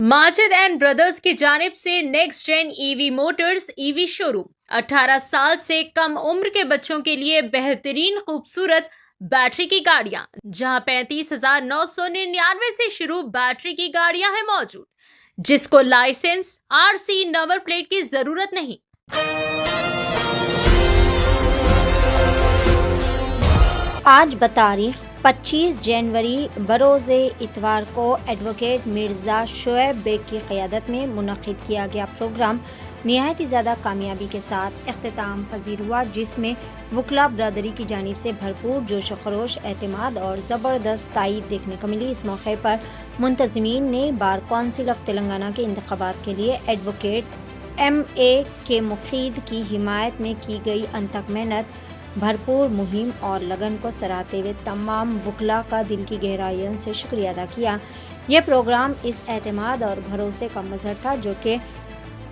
Majid and brothers की जानिब से Next Gen EV Motors EV showroom 18 साल से कम उम्र के बच्चों के लिए बेहतरीन खूबसूरत बैटरी की गाड़ियां, जहां 35,999 से शुरू बैटरी की गाड़ियां हैं मौजूद, जिसको लाइसेंस आरसी नंबर प्लेट की जरूरत नहीं। आज बतारीख 25 जनवरी बरोज़ इतवार को एडवोकेट मिर्ज़ा शोएब बेग की क़यादत में मुनक़िद किया गया प्रोग्राम नहायत ही ज़्यादा कामयाबी के साथ इख्तिताम पजीर हुआ, जिसमें वकला बरदरी की जानिब से भरपूर जोश खरोश, एतमाद और ज़बरदस्त तायीद देखने को मिली। इस मौके पर मुंतज़मीन ने बार कौंसिल ऑफ तेलंगाना के इंतखाबात के लिए एडवोकेट MA के मुखीद की हिमायत में की गई अनथक मेहनत, भरपूर मुहिम और लगन को सराहते हुए तमाम वकला का दिल की गहराइयों से शुक्रिया अदा किया। यह प्रोग्राम इस एतमाद और भरोसे का मज़हर था जो कि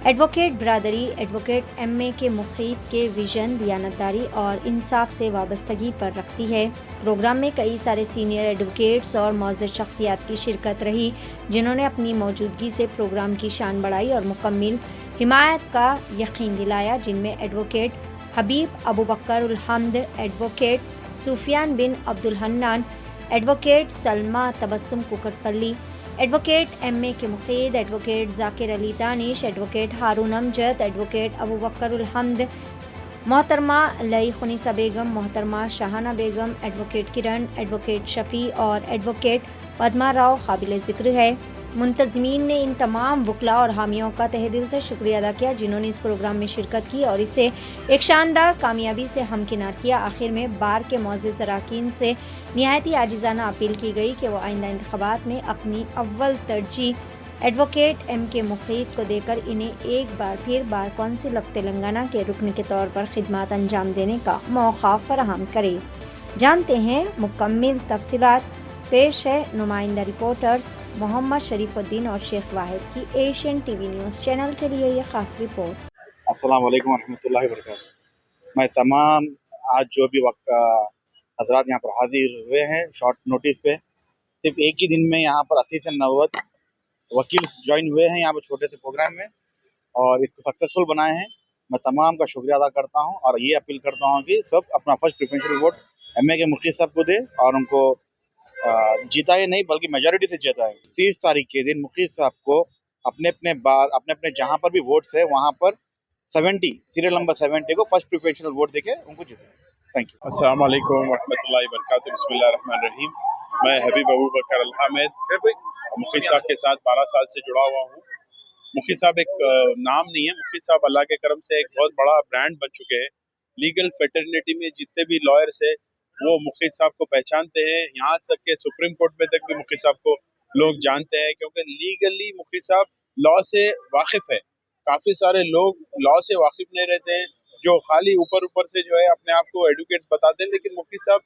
एडवोकेट बरादरी एडवोकेट MA के मुखीद के विजन, दियानतदारी और इंसाफ से वाबस्तगी पर रखती है। प्रोग्राम में कई सारे सीनियर एडवोकेट्स और मौजूद शख्सियात की शिरकत रही, जिन्होंने अपनी मौजूदगी से प्रोग्राम की शान बढ़ाई और मुकम्मल हिमायत का यकीन दिलाया, जिनमें advocate Habib Abu Bakar ul Hamd, advocate Sufiyan bin Abdul Hannan, advocate Salma Tabassum Kukatpally, advocate MA के Mukhid advocate Zakir Ali Danish, advocate Haroon Amjad, advocate Abu Bakar ul Hamd, मोहतरमा लई खुनीसा बेगम, मोहतरमा शाहाना बेगम, एडवोकेट किरण, एडवोकेट शफ़ी और एडवोकेट पद्मा राव काबिल ज़िक्र है। मुंतज़मीन ने इन तमाम वकला और हामियों का तहे दिल से शुक्रिया अदा किया, जिन्होंने इस प्रोग्राम में शिरकत की और इसे एक शानदार कामयाबी से हमकिनार किया। आखिर में बार के मौजूद अरकान से नहायत ही आजिज़ाना अपील की गई कि वो आइंदा इंतखाबात में अपनी अव्वल तरजीह एडवोकेट M के मुखीद को देकर इन्हें एक बार फिर बार कौंसिल ऑफ तेलंगाना के रुकन के तौर पर खिदमत अंजाम देने का मौका फराहम करे। जानते हैं मुकम्मल तफसीलात। पेश है नुमाइंदा रिपोर्टर्स मोहम्मद शरीफुद्दीन और शेख वाहिद की एशियन TV न्यूज़ चैनल के लिए ये खास रिपोर्ट। अस्सलाम वालेकुम रहमतुल्लाहि व बरकातुहू। मैं तमाम आज जो भी हजरात यहाँ पर हाजिर हुए हैं शॉर्ट नोटिस पे, सिर्फ एक ही दिन में यहाँ पर 80 से 90 वकील ज्वाइन हुए हैं यहाँ पर छोटे से प्रोग्राम में और इसको सक्सेसफुल बनाए हैं। मैं तमाम का शुक्रिया अदा करता हूँ और ये अपील करता हूँ कि सब अपना फर्स्ट प्रेफरेंशियल वोट MA के मुखीद साहब को दे और उनको जीताए नहीं बल्कि मेजॉरिटी से जीताए। 30 तारीख के दिन मुखीद साहब को अपने अपने जहाँ पर भी वोट्स है वहाँ पर 70 सीरियल नंबर 70 को फर्स्ट प्रेफरेंशियल वोट देके उनको जीते। Thank you. अस्सलाम वालेकुम रहमतुल्लाहि व बरकातुहू। बिस्मिल्लाहिर रहमानिर रहीम। मैं हबीब अबू बकर अल हामिद मुखीद साहब के साथ 12 साल से जुड़ा हुआ हूँ। मुखीद साहब एक नाम नहीं है, मुखीद साहब अल्लाह के करम से एक बहुत बड़ा ब्रांड बन चुके हैं। लीगल फेटर्निटी में जितने भी लॉयर्स है वो मुखीद साहब को पहचानते हैं, यहाँ तक के सुप्रीम कोर्ट में तक भी मुखीद साहब को लोग जानते हैं, क्योंकि लीगली मुखीद साहब लॉ से वाकिफ है। काफी सारे लोग लॉ से वाकिफ नहीं रहते हैं, जो खाली ऊपर से जो है अपने आप को एडवोकेट्स बताते हैं, लेकिन मुखीद साहब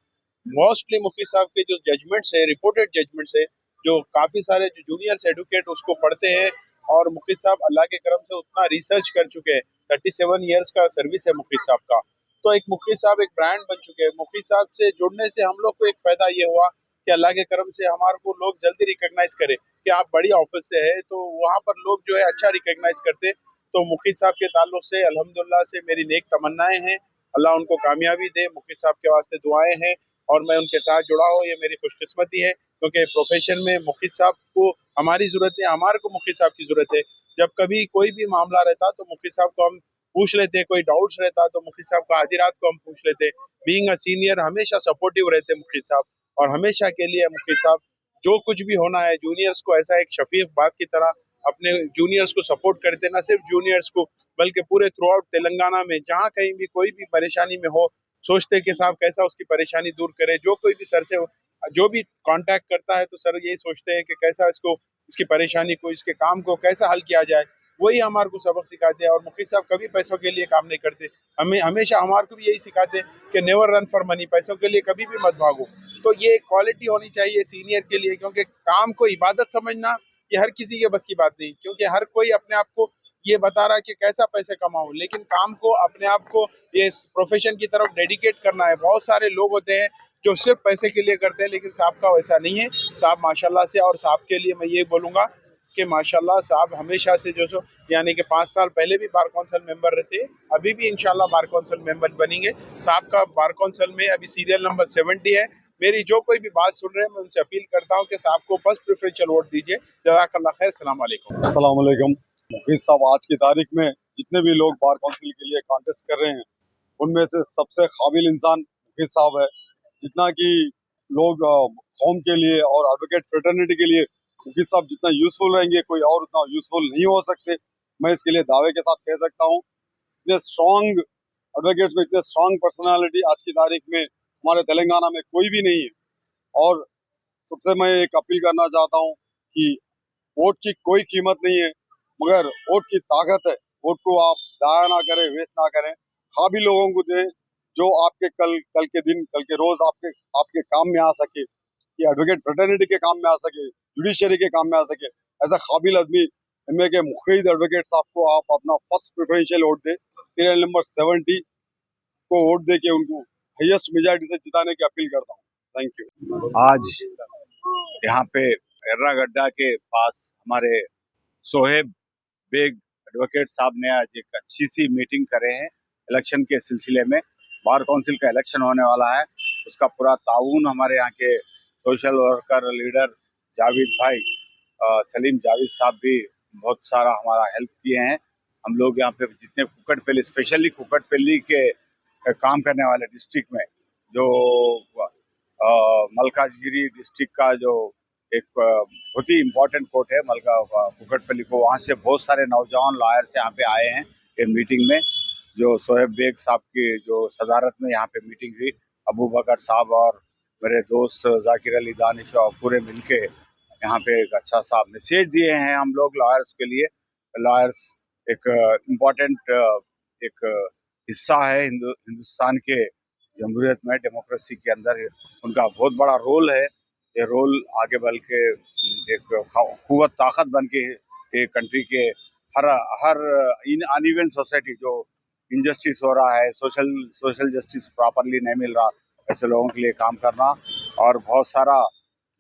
मोस्टली मुखीद साहब के जो जजमेंट्स है, रिपोर्टेड जजमेंट्स है, जो काफी सारे जो जूनियर्स एडवोकेट उसको पढ़ते हैं और मुखीद साहब अल्लाह के करम से उतना रिसर्च कर चुके हैं। 37 इयर्स का सर्विस है मुखीद साहब का, तो एक मुखीद साहब एक ब्रांड बन चुके हैं। मुखीद साहब से जुड़ने से हम लोग को एक फायदा ये हुआ कि अल्लाह के करम से हमारे को लोग जल्दी रिकॉग्नाइज करे कि आप बड़ी ऑफिस से है, तो वहाँ पर लोग जो है अच्छा रिकॉग्नाइज करते। तो मुखीद साहब के ताल्लुक से अल्हम्दुलिल्लाह से मेरी नेक तमन्नाएं हैं, अल्लाह उनको कामयाबी दे। मुखीद साहब के वास्ते दुआएं हैं और मैं उनके साथ जुड़ा हूँ, ये मेरी खुशकिस्मती है, क्योंकि प्रोफेशन में मुखीद साहब को हमारी जरूरत है, हमारे को मुखीद साहब की जरूरत है। जब कभी कोई भी मामला रहता तो मुखीद साहब को हम पूछ लेते, कोई डाउट्स रहता तो मुखीद साहब का आधी रात को हम पूछ लेते। बीइंग अ सीनियर हमेशा सपोर्टिव रहते मुखीद साहब, और हमेशा के लिए मुखीद साहब जो कुछ भी होना है जूनियर्स को ऐसा एक शफीक बाप की तरह अपने जूनियर्स को सपोर्ट करते, ना सिर्फ जूनियर्स को बल्कि पूरे थ्रू आउट तेलंगाना में जहाँ कहीं भी कोई भी परेशानी में हो, सोचते कि साहब कैसा उसकी परेशानी दूर करे। जो कोई भी सर से जो भी कांटेक्ट करता है तो सर यही सोचते हैं कि कैसा इसको इसकी परेशानी को इसके काम को कैसा हल किया जाए, वही हमारे को सबक सिखाते हैं। और मुखीद साहब कभी पैसों के लिए काम नहीं करते, हमें हमेशा हमारे को भी यही सिखाते हैं कि नेवर रन फॉर मनी, पैसों के लिए कभी भी मत भागो। तो ये क्वालिटी होनी चाहिए सीनियर के लिए, क्योंकि काम को इबादत समझना ये हर किसी के बस की बात नहीं, क्योंकि हर कोई अपने आप को ये बता रहा है कि कैसा पैसे कमाऊं, लेकिन काम को अपने आप को ये प्रोफेशन की तरफ डेडिकेट करना है। बहुत सारे लोग होते हैं जो सिर्फ पैसे के लिए करते हैं, लेकिन साहब का वैसा नहीं है। साहब माशाल्लाह से, और साहब के लिए मैं ये बोलूंगा कि माशाल्लाह साहब हमेशा से जो सो यानी कि 5 साल पहले भी बार कौंसिल मेंबर रहते, अभी भी इंशाल्लाह बार कौंसिल मेंबर बनेंगे। साहब का बार कौंसिल में अभी सीरियल नंबर 70 है। मेरी जो कोई भी बात सुन रहे हैं मैं उनसे अपील करता हूं कि साहब को फर्स्ट प्रेफरेंशियल वोट दीजिए। जज़ाकल्लाह खैर, अस्सलाम वालेकुम। अस्सलाम वालेकुम। मुफीस साहब, आज की तारीख में जितने भी लोग बार काउंसिल के लिए कॉन्टेस्ट कर रहे हैं उनमें से सबसे काबिल इंसान मुफीस साहब है। जितना कि लोग कौम के लिए और एडवोकेट फ्रेटर्निटी के लिए मुफीस साहब जितना यूजफुल रहेंगे कोई और उतना यूजफुल नहीं हो सकते। मैं इसके लिए दावे के साथ कह सकता हूँ। इतने स्ट्रॉन्ग एडवोकेट्स में, इतने स्ट्रॉन्ग पर्सनालिटी आज की तारीख में हमारे तेलंगाना में कोई भी नहीं है। और सबसे मैं एक अपील करना चाहता हूँ कि वोट की कोई कीमत नहीं है, मगर वोट की ताकत है। वोट को आप जाया ना करें, वेस्ट ना करें, काबिल लोगों को दें जो आपके कल के दिन, कल के रोज आपके काम में आ सके, कि एडवोकेट फ्रेटर्निटी के काम में आ सके, जुडिशरी के काम में आ सके। ऐसा काबिल आदमी एमए के मुखीद एडवोकेट साहब को आप अपना फर्स्ट प्रेफरेंशियल वोट दे, सीरियल नंबर 70 को वोट दे के उनको हाईएस्ट मेजॉरिटी से जिताने की अपील करता हूँ। Thank you. आज यहाँ पे एर्रागड्डा के पास हमारे सोहेब बेग एडवोकेट साहब ने आज एक अच्छी सी मीटिंग करे हैं इलेक्शन के सिलसिले में। बार काउंसिल का इलेक्शन होने वाला है, उसका पूरा ताउन हमारे यहाँ के सोशल वर्कर लीडर जावेद भाई सलीम जावेद साहब भी बहुत सारा हमारा हेल्प किए हैं। हम लोग यहाँ पे जितने कुकटपल्ली, स्पेशली कुकटपल्ली के काम करने वाले डिस्ट्रिक्ट में जो मलकाजगिरी डिस्ट्रिक्ट का जो एक बहुत ही इम्पोर्टेंट कोर्ट है कुकटपल्ली को, वहाँ से बहुत सारे नौजवान लॉयर्स यहाँ पे आए हैं ये मीटिंग में। जो सोहेब बेग साहब की जो सदारत में यहाँ पे मीटिंग हुई, अबू बकर साहब और मेरे दोस्त जाकिर अली दानिश और पूरे मिलके यहाँ पे एक अच्छा सा मैसेज दिए हैं हम लोग लॉयर्स के लिए। लॉयर्स एक इम्पोर्टेंट एक हिस्सा है हिंदुस्तान के जमहूरियत में, डेमोक्रेसी के अंदर उनका बहुत बड़ा रोल है। ये रोल आगे बढ़ के एक कुव्वत ताकत बन के एक कंट्री के हर अनइवन सोसाइटी जो इनजस्टिस हो रहा है, सोशल जस्टिस प्रॉपरली नहीं मिल रहा, ऐसे लोगों के लिए काम करना और बहुत सारा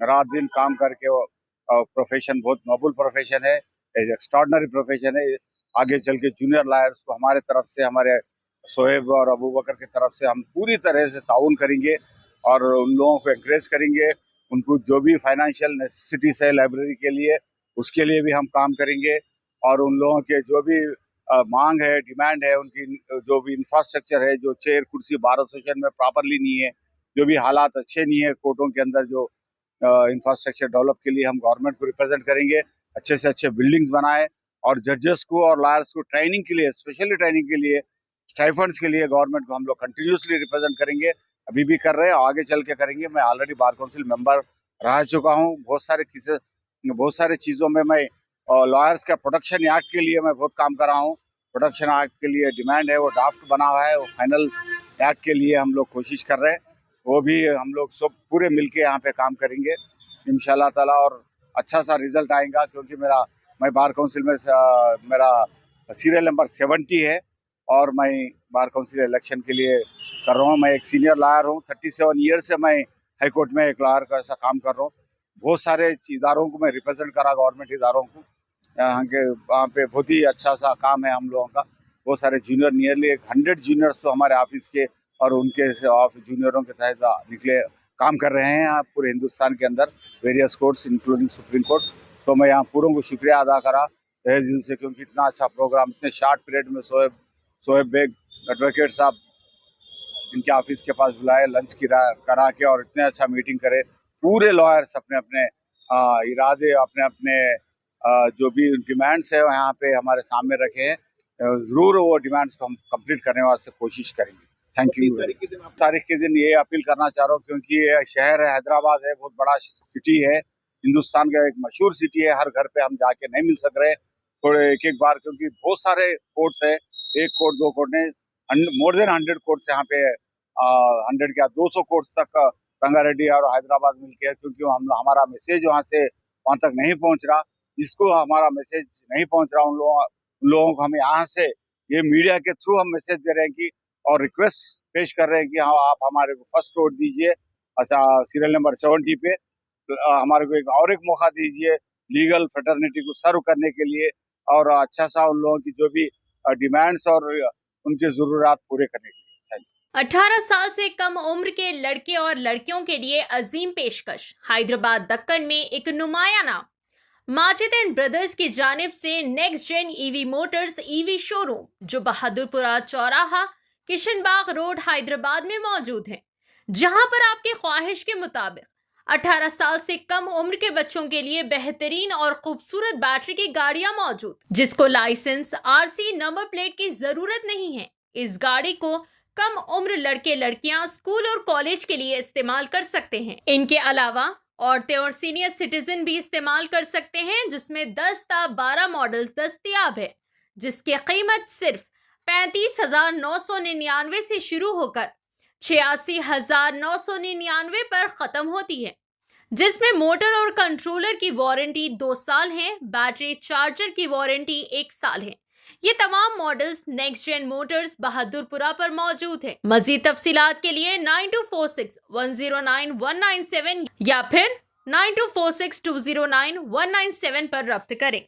रात दिन काम करके प्रोफेशन बहुत नोबल प्रोफेशन है, एक्स्ट्राऑर्डिनरी प्रोफेशन है। आगे चल के जूनियर लॉयर्स को हमारे तरफ से, हमारे सोहेब और अबू बकर की तरफ से हम पूरी तरह से ताउन करेंगे और उन लोगों को एनकरेज करेंगे। उनको जो भी फाइनेंशियल नेसेसिटीज है लाइब्रेरी के लिए, उसके लिए भी हम काम करेंगे और उन लोगों के जो भी मांग है, डिमांड है, उनकी जो भी इंफ्रास्ट्रक्चर है, जो चेयर कुर्सी बार एसोसिएशन में प्रॉपरली नहीं है, जो भी हालात अच्छे नहीं है कोर्टों के अंदर, जो इंफ्रास्ट्रक्चर डेवलप के लिए हम गवर्नमेंट को रिप्रेजेंट करेंगे, अच्छे से अच्छे बिल्डिंग्स बनाए और जजेस को और लॉयर्स को ट्रेनिंग के लिए, स्पेशली ट्रेनिंग के लिए, स्टाइफंड्स के लिए गवर्नमेंट को हम लोग कंटिन्यूसली रिप्रेजेंट करेंगे। अभी भी कर रहे हैं, आगे चल के करेंगे। मैं ऑलरेडी बार काउंसिल मेंबर रह चुका हूँ। बहुत सारे चीज़ों में मैं लॉयर्स का प्रोटेक्शन एक्ट के लिए मैं बहुत काम कर रहा हूँ। प्रोटेक्शन एक्ट के लिए डिमांड है, वो ड्राफ्ट बना हुआ है, वो फाइनल एक्ट के लिए हम लोग कोशिश कर रहे हैं। वो भी हम लोग सब पूरे मिलके यहाँ पे काम करेंगे इंशाल्लाह ताला और अच्छा सा रिजल्ट आएगा, क्योंकि मैं बार काउंसिल में मेरा सीरियल नंबर 70 है और मैं बार काउंसिल इलेक्शन के लिए कर रहा हूँ। मैं एक सीनियर लॉयर हूँ, 37 ईयर से मैं हाई कोर्ट में एक लॉयर का ऐसा काम कर रहा हूँ। बहुत सारे इदारों को मैं रिप्रेजेंट करा, गवर्नमेंट इदारों को। वहाँ पे बहुत ही अच्छा सा काम है हम लोगों का। बहुत सारे जूनियर, नियरली 100 जूनियर्स तो हमारे ऑफिस के और उनके जूनियरों के तहत निकले काम कर रहे हैं यहाँ पूरे हिंदुस्तान के अंदर, various courts including supreme court. तो मैं यहाँ पूरों को शुक्रिया अदा करा तहे दिल से, क्योंकि इतना अच्छा प्रोग्राम इतने शॉर्ट पीरियड में सोहेब बेग एडवोकेट साहब इनके ऑफिस के पास बुलाए, लंच करा के और इतने अच्छा मीटिंग करे। पूरे लॉयर्स अपने अपने इरादे, अपने अपने जो भी डिमांड्स है यहाँ पे हमारे सामने रखे हैं। जरूर वो डिमांड्स को हम कंप्लीट करने वास्ते कोशिश करेंगे। Thank you. तारीख के दिन ये अपील करना चाह रहा हूँ, क्योंकि ये शहर है, हैदराबाद है, बहुत बड़ा सिटी है, हिंदुस्तान का एक मशहूर सिटी है। हर घर पे हम जाके नहीं मिल सक रहे थोड़े एक बार, क्योंकि बहुत सारे कोर्ट्स है, 1 कोर्ट 2 कोर्ट नहीं, मोर देन 100 कोर्ट्स यहाँ पे 100 क्या 200 कोर्ट्स तक रंगारेड्डी और हैदराबाद मिलके है। क्योंकि हमारा मैसेज वहाँ तक नहीं पहुँच रहा, जिसको हमारा मैसेज नहीं पहुँच रहा उन लोगों को हम यहाँ से ये मीडिया के थ्रू हम मैसेज दे रहे हैं कि और रिक्वेस्ट पेश कर रहे हैं कि हाँ, आप हमारे को फर्स्ट वोट दीजिए। अच्छा, सीरियल नंबर 70 पे हमारे को एक मौका दीजिए। लीगल फ्रेटर्निटी को सर्व करने के लिए और अच्छा सा उन लोगों की जो भी डिमांड्स और उनके ज़रूरात पूरे करने के लिए। 18 साल से कम उम्र के लड़के और लड़कियों के लिए अजीम पेशकश। हैदराबाद दक्कन में एक नुमाया नाम माजिद एंड ब्रदर्स की जानिब से Next Gen EV Motors EV showroom जो बहादुरपुरा चौराहा किशनबाग रोड हैदराबाद में मौजूद है, जहां पर आपकी ख्वाहिश के मुताबिक 18 साल से कम उम्र के बच्चों के लिए बेहतरीन और खूबसूरत बैटरी की गाड़ियां मौजूद, जिसको लाइसेंस आरसी नंबर प्लेट की जरूरत नहीं है। इस गाड़ी को कम उम्र लड़के लड़कियां स्कूल और कॉलेज के लिए इस्तेमाल कर सकते हैं। इनके अलावा औरतें और सीनियर सिटीजन भी इस्तेमाल कर सकते हैं, जिसमें 10 ता 12 मॉडल्स दस्तयाब है, जिसकी कीमत सिर्फ 35,999 से शुरू होकर 86,999 पर खत्म होती है, जिसमें मोटर और कंट्रोलर की वारंटी 2 साल है, बैटरी चार्जर की वारंटी 1 साल है। ये तमाम models Next Gen Motors Bahadurpura पर मौजूद है। मजीद तफसीलात के लिए 9246109197 या फिर 9246209197 पर रब्त करें।